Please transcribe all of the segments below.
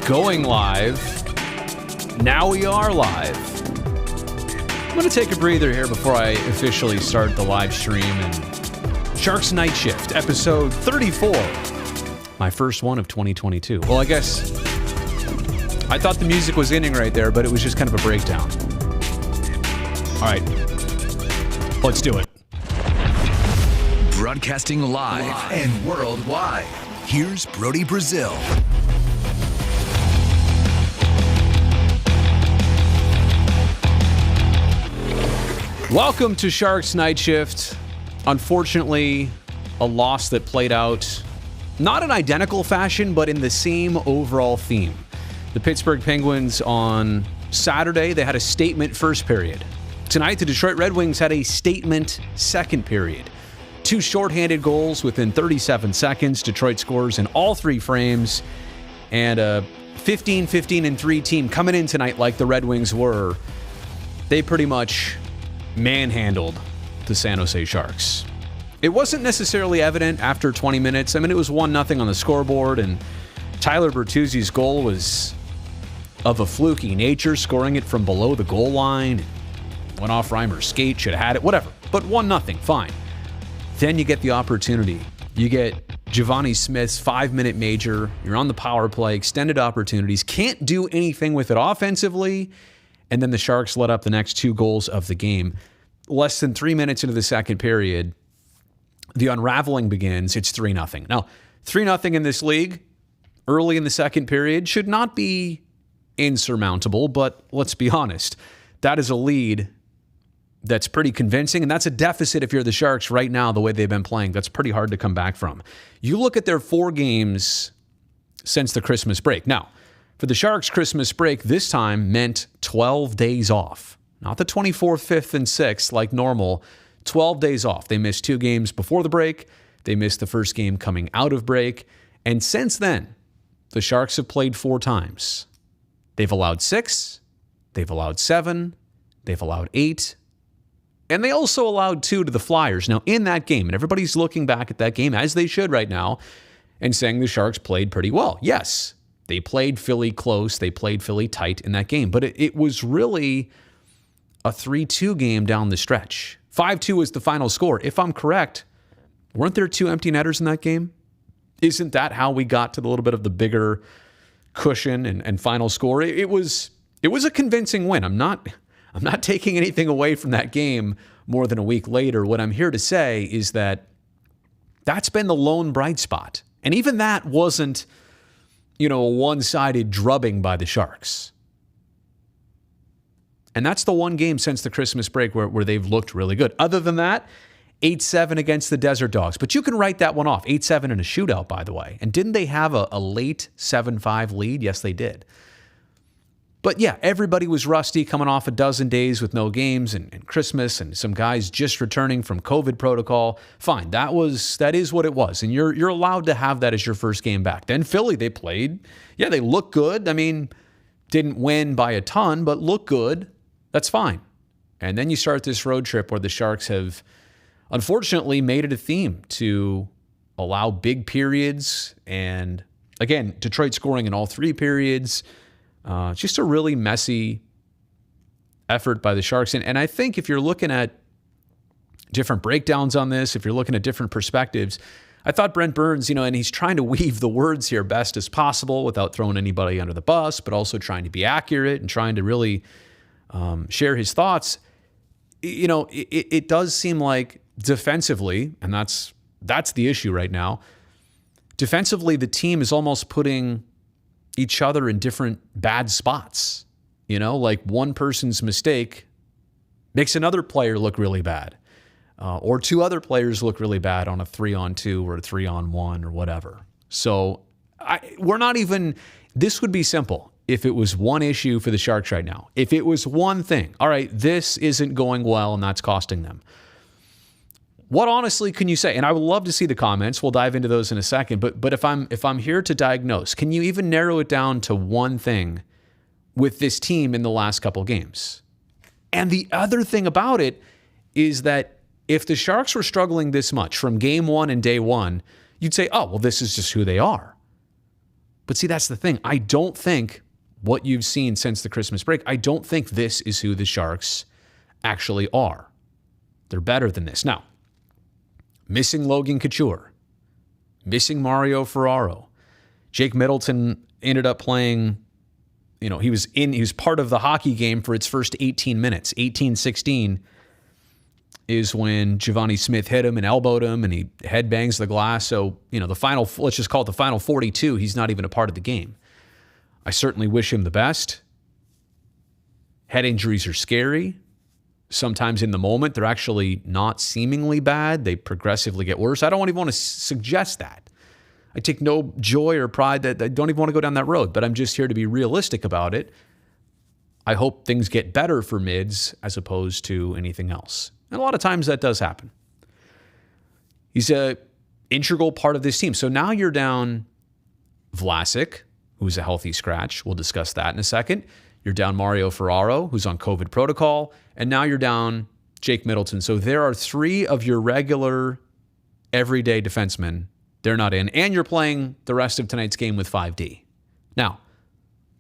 going live. Now we are live. I'm going to take a breather here before I officially start the live stream. And Sharks Night Shift, episode 34. My first one of 2022. Well, I guess I thought the music was ending right there, but it was just kind of a breakdown. All right, let's do it. Broadcasting live and worldwide. Here's Brody Brazil. Welcome to Sharks Night Shift. Unfortunately, a loss that played out not in identical fashion, but in the same overall theme. The Pittsburgh Penguins on Saturday, they had a statement first period. Tonight, the Detroit Red Wings had a statement second period. Two shorthanded goals within 37 seconds. Detroit scores in all three frames. And a 15-15-3 team coming in tonight like the Red Wings were. They pretty much manhandled the San Jose Sharks. It wasn't necessarily evident after 20 minutes. I mean, it was 1-0 on the scoreboard, and Tyler Bertuzzi's goal was of a fluky nature, scoring it from below the goal line. Went off Reimer's skate, should have had it, whatever. But 1-0, fine. Then you get the opportunity. You get Giovanni Smith's 5-minute major. You're on the power play, extended opportunities. Can't do anything with it offensively. And then the Sharks let up the next two goals of the game. Less than 3 minutes into the second period, the unraveling begins. It's 3-0. Now, 3-0 in this league, early in the second period, should not be insurmountable, but let's be honest. That is a lead that's pretty convincing, and that's a deficit if you're the Sharks right now, the way they've been playing. That's pretty hard to come back from. You look at their 4 games since the Christmas break. Now, for the Sharks, Christmas break this time meant 12 days off. Not the 24th, 5th, and 6th like normal. 12 days off. They missed 2 games before the break. They missed the first game coming out of break. And since then, the Sharks have played 4 times. They've allowed 6. They've allowed 7. They've allowed 8. And they also allowed 2 to the Flyers. Now, in that game, and everybody's looking back at that game, as they should right now, and saying the Sharks played pretty well. Yes, they played Philly close. They played Philly tight in that game. But it was really a 3-2 game down the stretch. 5-2 was the final score. If I'm correct, weren't there 2 empty netters in that game? Isn't that how we got to the little bit of the bigger cushion and final score? It was a convincing win. I'm not taking anything away from that game more than a week later. What I'm here to say is that that's been the lone bright spot. And even that wasn't, a one-sided drubbing by the Sharks. And that's the one game since the Christmas break where they've looked really good. Other than that, 8-7 against the Desert Dogs. But you can write that one off. 8-7 in a shootout, by the way. And didn't they have a late 7-5 lead? Yes, they did. But yeah, everybody was rusty coming off a dozen days with no games and Christmas and some guys just returning from COVID protocol. Fine, that is what it was. And you're allowed to have that as your first game back. Then Philly, they played. Yeah, they looked good. I mean, didn't win by a ton, but looked good. That's fine. And then you start this road trip where the Sharks have unfortunately made it a theme to allow big periods. And again, Detroit scoring in all 3 periods. Just a really messy effort by the Sharks. And I think if you're looking at different breakdowns on this, if you're looking at different perspectives, I thought Brent Burns, and he's trying to weave the words here best as possible without throwing anybody under the bus, but also trying to be accurate and trying to really share his thoughts. It does seem like defensively, and that's the issue right now, defensively the team is almost putting each other in different bad spots. Like one person's mistake makes another player look really bad. Or 2 other players look really bad on a 3-on-2 or a 3-on-1 or whatever. So this would be simple if it was one issue for the Sharks right now. If it was one thing, all right, this isn't going well and that's costing them. What honestly can you say? And I would love to see the comments. We'll dive into those in a second. But if I'm here to diagnose, can you even narrow it down to one thing with this team in the last couple games? And the other thing about it is that if the Sharks were struggling this much from game 1 and day 1, you'd say, oh, well, this is just who they are. But see, that's the thing. I don't think what you've seen since the Christmas break, I don't think this is who the Sharks actually are. They're better than this. Now, missing Logan Couture, missing Mario Ferraro. Jake Middleton ended up playing, he was part of the hockey game for its first 18 minutes. 18-16 is when Giovanni Smith hit him and elbowed him and he headbangs the glass. So, the final, let's just call it the final 42, he's not even a part of the game. I certainly wish him the best. Head injuries are scary. Sometimes in the moment, they're actually not seemingly bad. They progressively get worse. I don't even want to suggest that. I take no joy or pride that I don't even want to go down that road, but I'm just here to be realistic about it. I hope things get better for mids as opposed to anything else. And a lot of times that does happen. He's an integral part of this team. So now you're down Vlasic, who's a healthy scratch. We'll discuss that in a second. You're down Mario Ferraro, who's on COVID protocol. And now you're down Jake Middleton. So there are three of your regular, everyday defensemen. They're not in. And you're playing the rest of tonight's game with 5D. Now,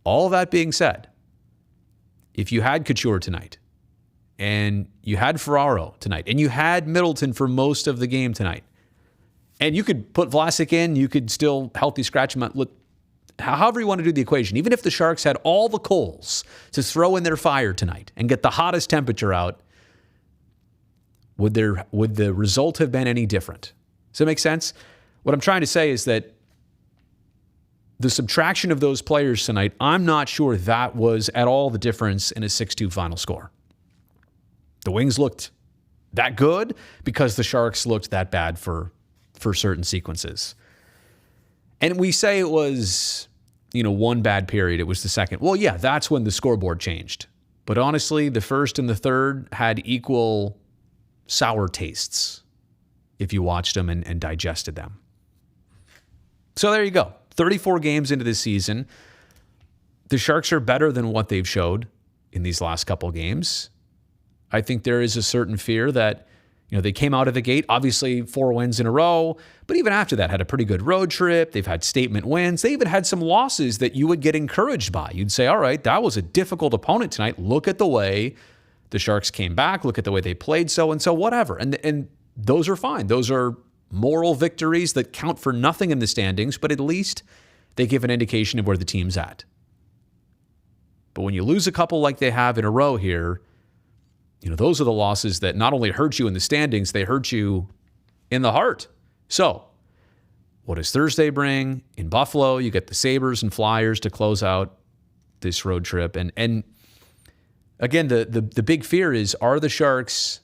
all that being said, if you had Couture tonight, and you had Ferraro tonight, and you had Middleton for most of the game tonight, and you could put Vlasic in, you could still healthy scratch him out. Look, however you want to do the equation, even if the Sharks had all the coals to throw in their fire tonight and get the hottest temperature out, would the result have been any different? Does that make sense? What I'm trying to say is that the subtraction of those players tonight, I'm not sure that was at all the difference in a 6-2 final score. The Wings looked that good because the Sharks looked that bad for certain sequences. And we say it was, one bad period. It was the second. Well, yeah, that's when the scoreboard changed. But honestly, the first and the third had equal sour tastes if you watched them and digested them. So there you go. 34 games into this season. The Sharks are better than what they've showed in these last couple games. I think there is a certain fear that, they came out of the gate, obviously 4 wins in a row, but even after that had a pretty good road trip. They've had statement wins. They even had some losses that you would get encouraged by. You'd say, all right, that was a difficult opponent tonight. Look at the way the Sharks came back. Look at the way they played so-and-so, whatever. And those are fine. Those are moral victories that count for nothing in the standings, but at least they give an indication of where the team's at. But when you lose a couple like they have in a row here, those are the losses that not only hurt you in the standings, they hurt you in the heart. So, what does Thursday bring? In Buffalo, you get the Sabres and Flyers to close out this road trip. And again, the big fear is, are the Sharks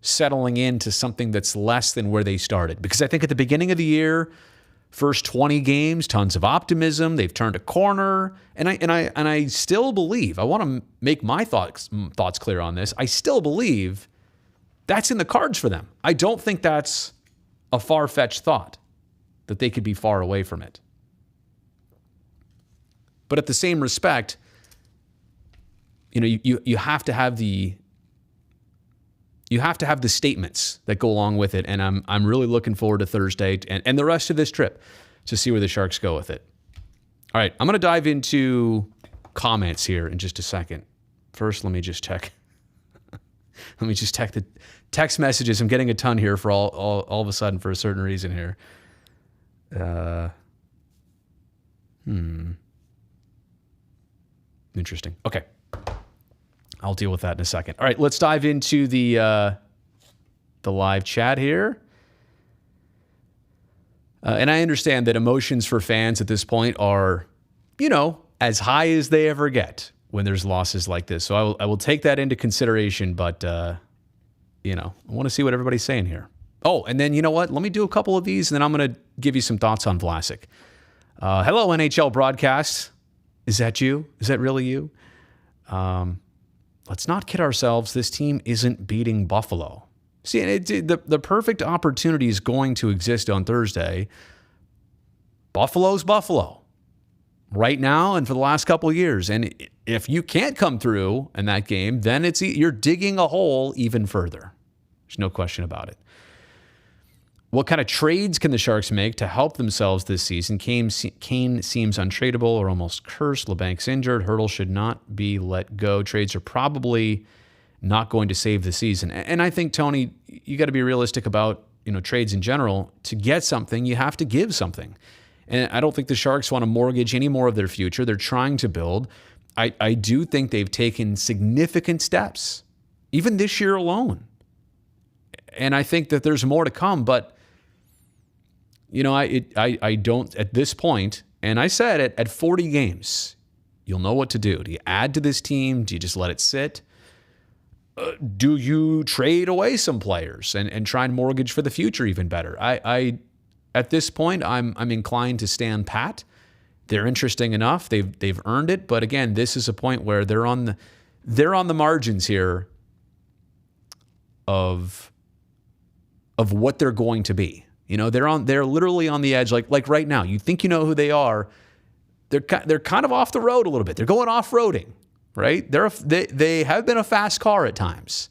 settling into something that's less than where they started? Because I think at the beginning of the year, first 20 games, tons of optimism. They've turned a corner, and I still believe. I want to make my thoughts clear on this. I still believe that's in the cards for them. I don't think that's a far-fetched thought that they could be far away from it. But at the same respect, you have to have the statements that go along with it, and I'm really looking forward to Thursday and the rest of this trip to see where the Sharks go with it. All right, I'm going to dive into comments here in just a second. First, let me just check. Let me just check the text messages. I'm getting a ton here for all of a sudden for a certain reason here. Interesting. Okay. I'll deal with that in a second. All right, let's dive into the live chat here. And I understand that emotions for fans at this point are, as high as they ever get when there's losses like this. So I will take that into consideration, but, I want to see what everybody's saying here. Oh, and then you know what? Let me do a couple of these, and then I'm going to give you some thoughts on Vlasic. Hello, NHL broadcast. Is that you? Is that really you? Let's not kid ourselves. This team isn't beating Buffalo. See, the perfect opportunity is going to exist on Thursday. Buffalo's Buffalo right now and for the last couple of years. And if you can't come through in that game, then you're digging a hole even further. There's no question about it. What kind of trades can the Sharks make to help themselves this season? Kane seems untradeable or almost cursed. LeBank's injured. Hurdle should not be let go. Trades are probably not going to save the season. And I think, Tony, you got to be realistic about, trades in general. To get something, you have to give something. And I don't think the Sharks want to mortgage any more of their future. They're trying to build. I do think they've taken significant steps, even this year alone. And I think that there's more to come, but I don't at this point, and I said it, at 40 games, you'll know what to do. Do you add to this team? Do you just let it sit? Do you trade away some players and try and mortgage for the future even better? I at this point, I'm inclined to stand pat. They're interesting enough. They've earned it, but again, this is a point where they're on the margins here of what they're going to be. They're literally on the edge, like right now. You think you know who they are. They're kind of off the road a little bit. They're going off-roading, right? They have been a fast car at times,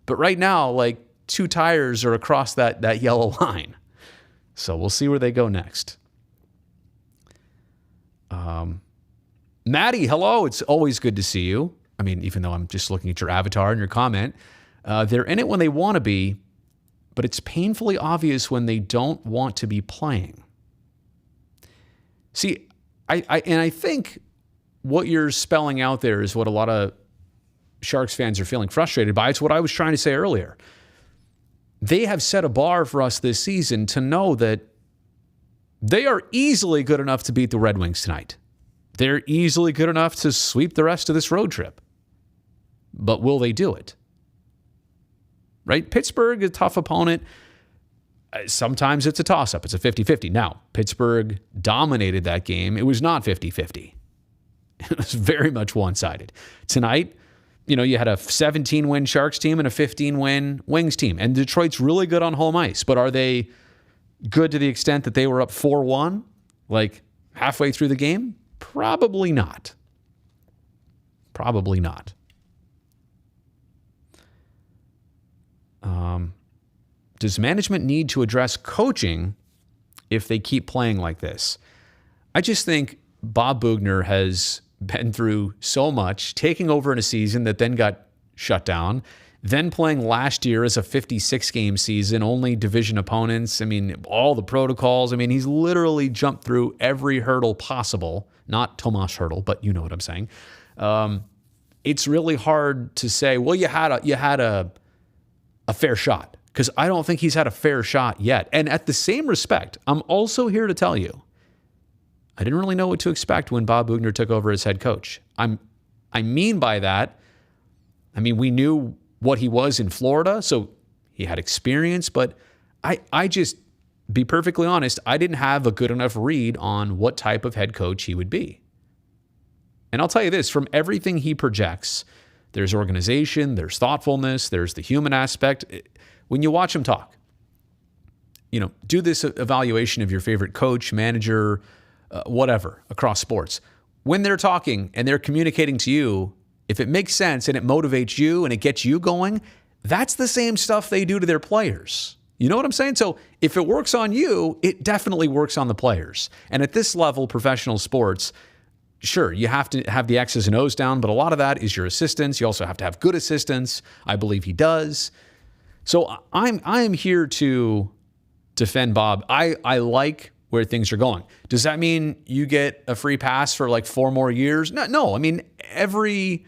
but right now, like 2 tires are across that yellow line. So we'll see where they go next. Maddie, hello. It's always good to see you. I mean, even though I'm just looking at your avatar and your comment, they're in it when they want to be, but it's painfully obvious when they don't want to be playing. See, I think what you're spelling out there is what a lot of Sharks fans are feeling frustrated by. It's what I was trying to say earlier. They have set a bar for us this season to know that they are easily good enough to beat the Red Wings tonight. They're easily good enough to sweep the rest of this road trip. But will they do it? Right? Pittsburgh, a tough opponent. Sometimes it's a toss-up. It's a 50-50. Now, Pittsburgh dominated that game. It was not 50-50. It was very much one-sided. Tonight, you had a 17-win Sharks team and a 15-win Wings team. And Detroit's really good on home ice. But are they good to the extent that they were up 4-1, like halfway through the game? Probably not. Probably not. Does management need to address coaching if they keep playing like this? I just think Bob Boughner has been through so much, taking over in a season that then got shut down, then playing last year as a 56-game season, only division opponents. I mean, all the protocols. I mean, he's literally jumped through every hurdle possible. Not Tomas Hurdle, but you know what I'm saying. It's really hard to say, well, you had a fair shot, because I don't think he's had a fair shot yet. And at the same respect, I'm also here to tell you, I didn't really know what to expect when Bob Boughner took over as head coach. I mean by that, we knew what he was in Florida, so he had experience, but I just, be perfectly honest, I didn't have a good enough read on what type of head coach he would be. And I'll tell you this, from everything he projects, there's organization, there's thoughtfulness, there's the human aspect. When you watch him talk, do this evaluation of your favorite coach, manager, whatever, across sports. When they're talking and they're communicating to you, if it makes sense and it motivates you and it gets you going, that's the same stuff they do to their players. You know what I'm saying? So if it works on you, it definitely works on the players. And at this level, professional sports, sure, you have to have the X's and O's down, but a lot of that is your assistants. You also have to have good assistants. I believe he does. So I'm here to defend Bob. I like where things are going. Does that mean you get a free pass for like 4 more years? No. Every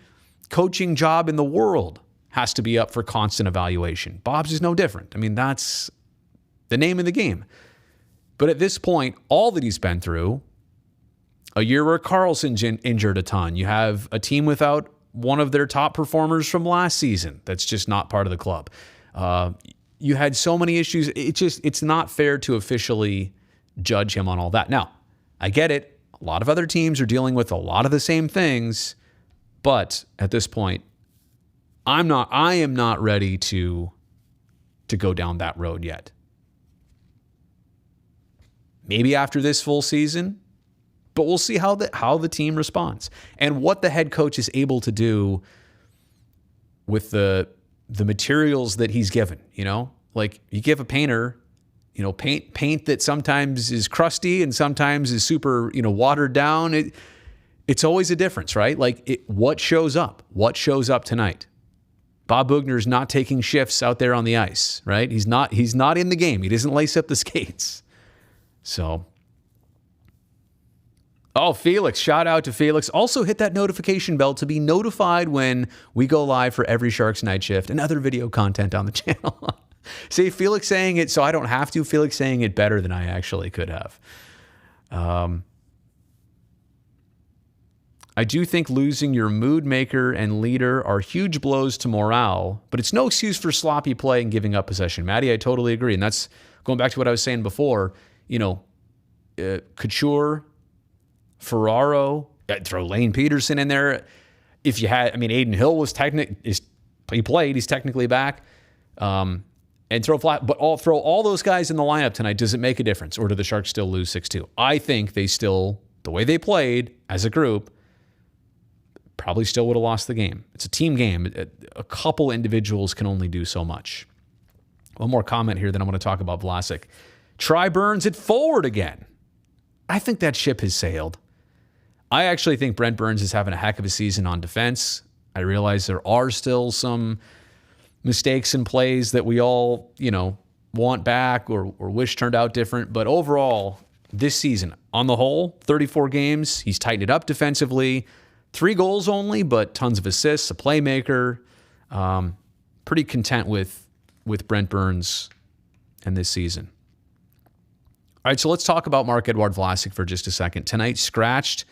coaching job in the world has to be up for constant evaluation. Bob's is no different. That's the name of the game. But at this point, all that he's been through, a year where Carlson's injured a ton. You have a team without one of their top performers from last season that's just not part of the club. You had so many issues. It's not fair to officially judge him on all that. Now, I get it. A lot of other teams are dealing with a lot of the same things, but at this point, I am not ready to go down that road yet. Maybe after this full season, but we'll see how the team responds and what the head coach is able to do with the materials that he's given. Like you give a painter paint that sometimes is crusty and sometimes is super, watered down. It's always a difference, right? Like what shows up? What shows up tonight? Bob Bugner's not taking shifts out there on the ice, right? He's not in the game. He doesn't lace up the skates. So, Felix, shout out to Felix. Also hit that notification bell to be notified when we go live for every Sharks Night Shift and other video content on the channel. See, Felix saying it so I don't have to. Felix saying it better than I actually could have. I do think losing your mood maker and leader are huge blows to morale, but it's no excuse for sloppy play and giving up possession. Maddie, I totally agree. And that's going back to what I was saying before. Couture, Ferraro, I'd throw Lane Peterson in there. If you had, Aiden Hill he played, he's technically back. And throw all those guys in the lineup tonight. Does it make a difference? Or do the Sharks still lose 6-2? I think they still, the way they played as a group, probably still would have lost the game. It's a team game. A couple individuals can only do so much. One more comment here, then I want to talk about Vlasic. Try Burns at forward again. I think that ship has sailed. I actually think Brent Burns is having a heck of a season on defense. I realize there are still some mistakes and plays that we all, want back or wish turned out different. But overall, this season, on the whole, 34 games, he's tightened it up defensively. 3 goals only, but tons of assists, a playmaker. Pretty content with Brent Burns and this season. All right, so let's talk about Marc-Edouard Vlasic for just a second. Tonight, scratched,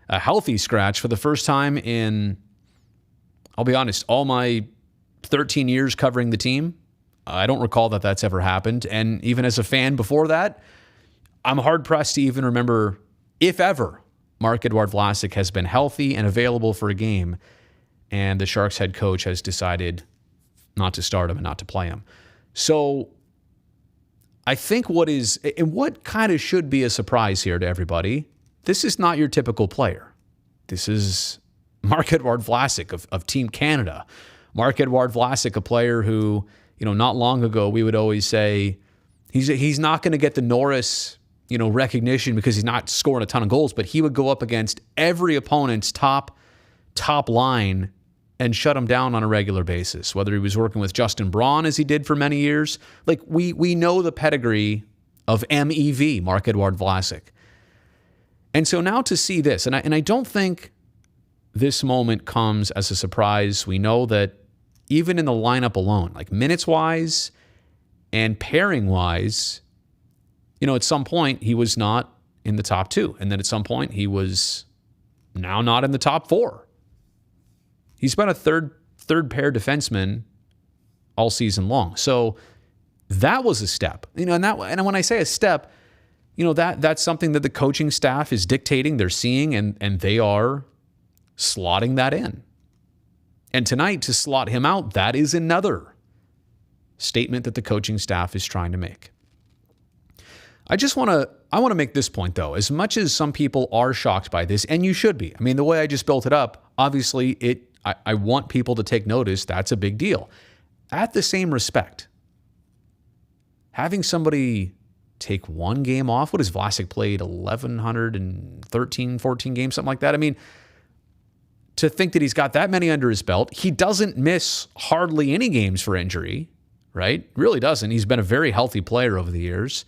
a healthy scratch for the first time in, I'll be honest, all my 13 years covering the team. I don't recall that that's ever happened. And even as a fan before that, I'm hard-pressed to even remember, if ever, Marc-Edouard Vlasic has been healthy and available for a game, and the Sharks head coach has decided not to start him and not to play him. So I think what kind of should be a surprise here to everybody, this is not your typical player. This is Marc-Edouard Vlasic of Team Canada. Marc-Edouard Vlasic, a player who, not long ago we would always say he's not going to get the Norris recognition because he's not scoring a ton of goals, but he would go up against every opponent's top line and shut him down on a regular basis, whether he was working with Justin Braun as he did for many years. Like we know the pedigree of MEV, Marc-Edouard Vlasic. And so now to see this, and I don't think this moment comes as a surprise. We know that even in the lineup alone, like minutes-wise and pairing-wise, at some point he was not in the top 2. And then at some point he was now not in the top 4. He's been a third pair defenseman all season long. So that was a step. And when I say a step, that's something that the coaching staff is dictating, they're seeing, and they are slotting that in. And tonight, to slot him out, that is another statement that the coaching staff is trying to make. I want to make this point, though. As much as some people are shocked by this, and you should be. The way I just built it up, obviously, I want people to take notice. That's a big deal. At the same respect, having somebody take one game off, what has Vlasic played, 1,113, 14 games, something like that? To think that he's got that many under his belt, he doesn't miss hardly any games for injury, right? Really doesn't. He's been a very healthy player over the years.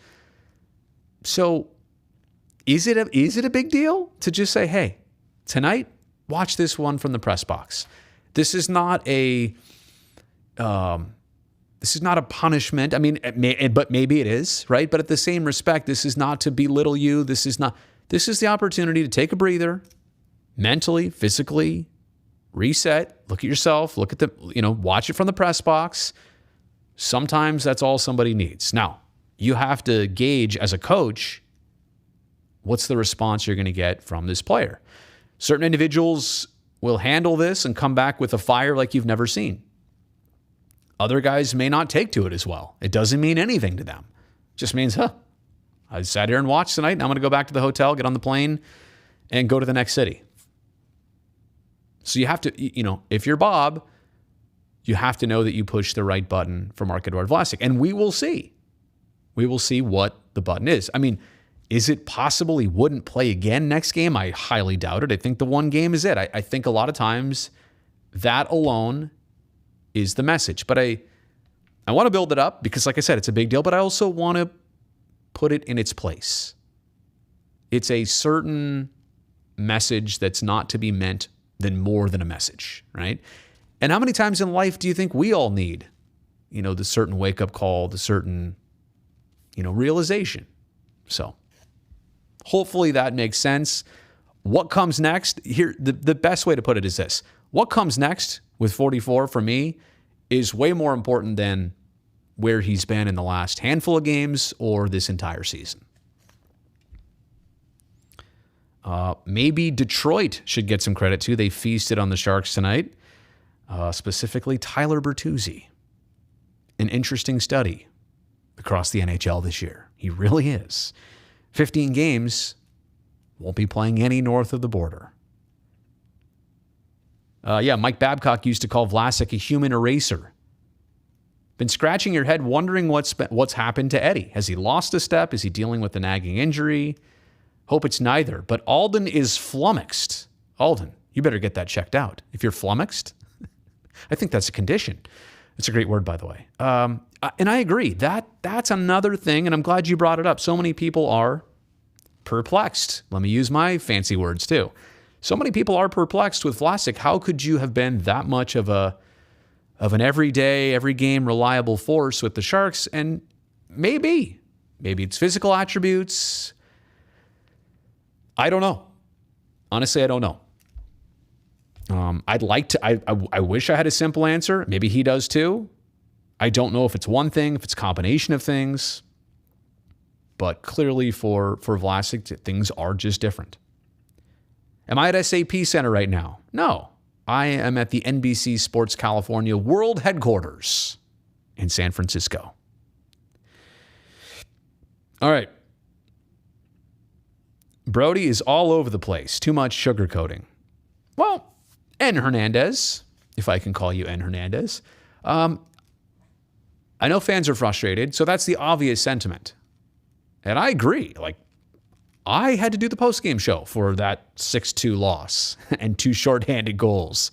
So is it a big deal to just say, hey, tonight, watch this one from the press box? This is not a punishment. But maybe it is, right? But at the same respect, this is not to belittle you. This is the opportunity to take a breather, mentally, physically, reset, look at yourself, look at watch it from the press box. Sometimes that's all somebody needs. Now, you have to gauge as a coach, what's the response you're going to get from this player? Certain individuals will handle this and come back with a fire like you've never seen. Other guys may not take to it as well. It doesn't mean anything to them. It just means, I sat here and watched tonight, and I'm going to go back to the hotel, get on the plane, and go to the next city. So you have to, if you're Bob, you have to know that you push the right button for Marc-Edouard Vlasic. And we will see. We will see what the button is. I mean, is it possible he wouldn't play again next game? I highly doubt it. I think the one game is it. I think a lot of times that alone is the message. But I want to build it up because, like I said, it's a big deal, but I also want to put it in its place. It's a certain message that's not to be meant than more than a message, right? And how many times in life do you think we all need, the certain wake-up call, the certain, realization? So hopefully that makes sense. What comes next? Here, the best way to put it is this. What comes next with 44 for me is way more important than where he's been in the last handful of games or this entire season. Maybe Detroit should get some credit too. They feasted on the Sharks tonight, specifically Tyler Bertuzzi. An interesting study across the NHL this year. He really is. 15 games, won't be playing any north of the border. Mike Babcock used to call Vlasic a human eraser. Been scratching your head wondering what's happened to Eddie. Has he lost a step? Is he dealing with a nagging injury? Hope it's neither. But Alden is flummoxed. Alden, you better get that checked out. If you're flummoxed, I think that's a condition. It's a great word, by the way. And I agree. That's another thing, and I'm glad you brought it up. So many people are perplexed. Let me use my fancy words, too. So many people are perplexed with Vlasic. How could you have been that much of an everyday, every game reliable force with the Sharks? And maybe it's physical attributes. I don't know. Honestly, I don't know. I'd like to, I wish I had a simple answer. Maybe he does too. I don't know if it's one thing, if it's a combination of things. But clearly for Vlasic, things are just different. Am I at SAP Center right now? No. I am at the NBC Sports California World Headquarters in San Francisco. All right. Brody is all over the place. Too much sugarcoating. Well, N. Hernandez, if I can call you N. Hernandez. I know fans are frustrated, so that's the obvious sentiment. And I agree. I had to do the postgame show for that 6-2 loss and 2 shorthanded goals.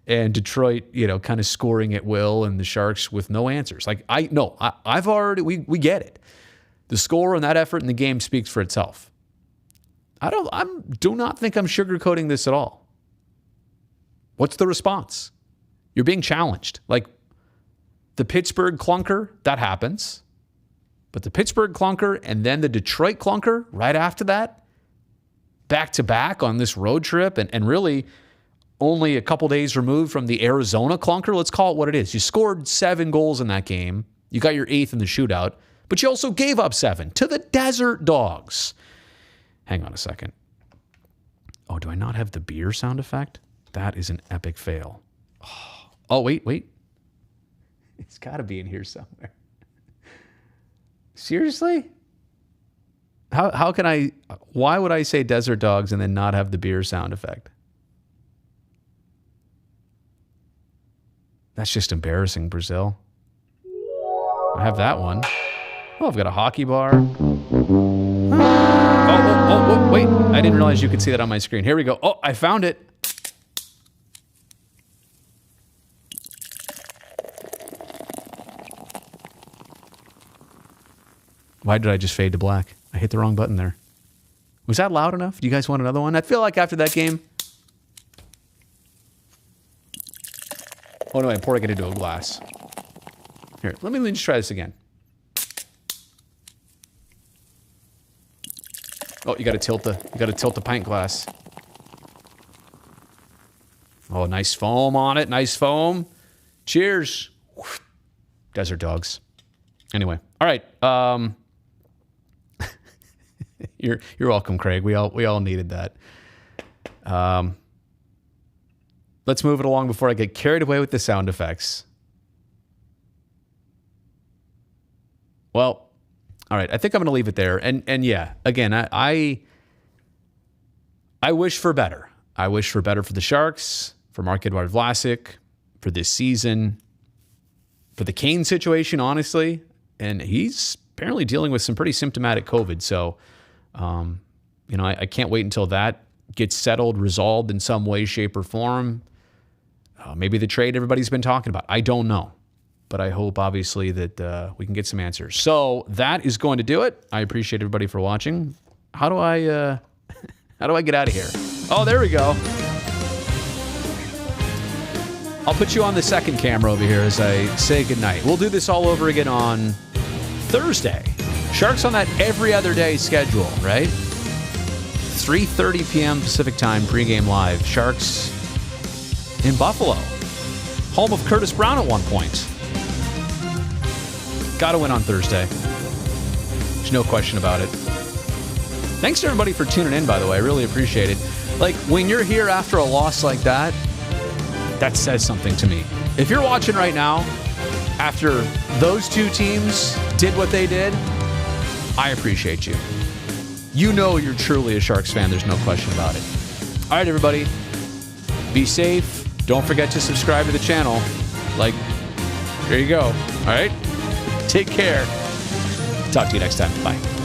And Detroit, kind of scoring at will, and the Sharks with no answers. I've already, we get it. The score and that effort in the game speaks for itself. I do not think I'm sugarcoating this at all. What's the response? You're being challenged. The Pittsburgh clunker, that happens. But the Pittsburgh clunker and then the Detroit clunker right after that, back to back on this road trip, and really only a couple days removed from the Arizona clunker. Let's call it what it is. You scored 7 goals in that game. You got your 8th in the shootout, but you also gave up 7 to the Desert Dogs. Hang on a second. Oh, do I not have the beer sound effect? That is an epic fail. Oh, wait. It's got to be in here somewhere. Seriously? How can I... Why would I say Desert Dogs and then not have the beer sound effect? That's just embarrassing, Brazil. I have that one. Oh, I've got a hockey bar. Oh, wait. I didn't realize you could see that on my screen. Here we go. Oh, I found it. Why did I just fade to black? I hit the wrong button there. Was that loud enough? Do you guys want another one? I feel like after that game... Oh, no, I'm pouring it into a glass. Here, let me just try this again. Oh, you got to tilt the pint glass. Oh, nice foam on it. Nice foam. Cheers. Desert Dogs. Anyway, all right. You're welcome, Craig. We all needed that. Let's move it along before I get carried away with the sound effects. Well, all right. I think I'm going to leave it there. And yeah, again, I wish for better. I wish for better for the Sharks, for Marc-Edouard Vlasic, for this season, for the Kane situation, honestly. And he's apparently dealing with some pretty symptomatic COVID. So, I can't wait until that gets settled, resolved in some way, shape, or form. Maybe the trade everybody's been talking about. I don't know. But I hope, obviously, that we can get some answers. So that is going to do it. I appreciate everybody for watching. How do I get out of here? Oh, there we go. I'll put you on the second camera over here as I say goodnight. We'll do this all over again on Thursday. Sharks on that every other day schedule, right? 3:30 p.m. Pacific time, pregame live. Sharks in Buffalo, home of Curtis Brown at one point. Got to win on Thursday. There's no question about it. Thanks to everybody for tuning in, by the way. I really appreciate it. Like, when you're here after a loss like that, that says something to me. If you're watching right now, after those two teams did what they did, I appreciate you. You know you're truly a Sharks fan. There's no question about it. All right, everybody. Be safe. Don't forget to subscribe to the channel. There you go. All right? Take care. Talk to you next time. Bye.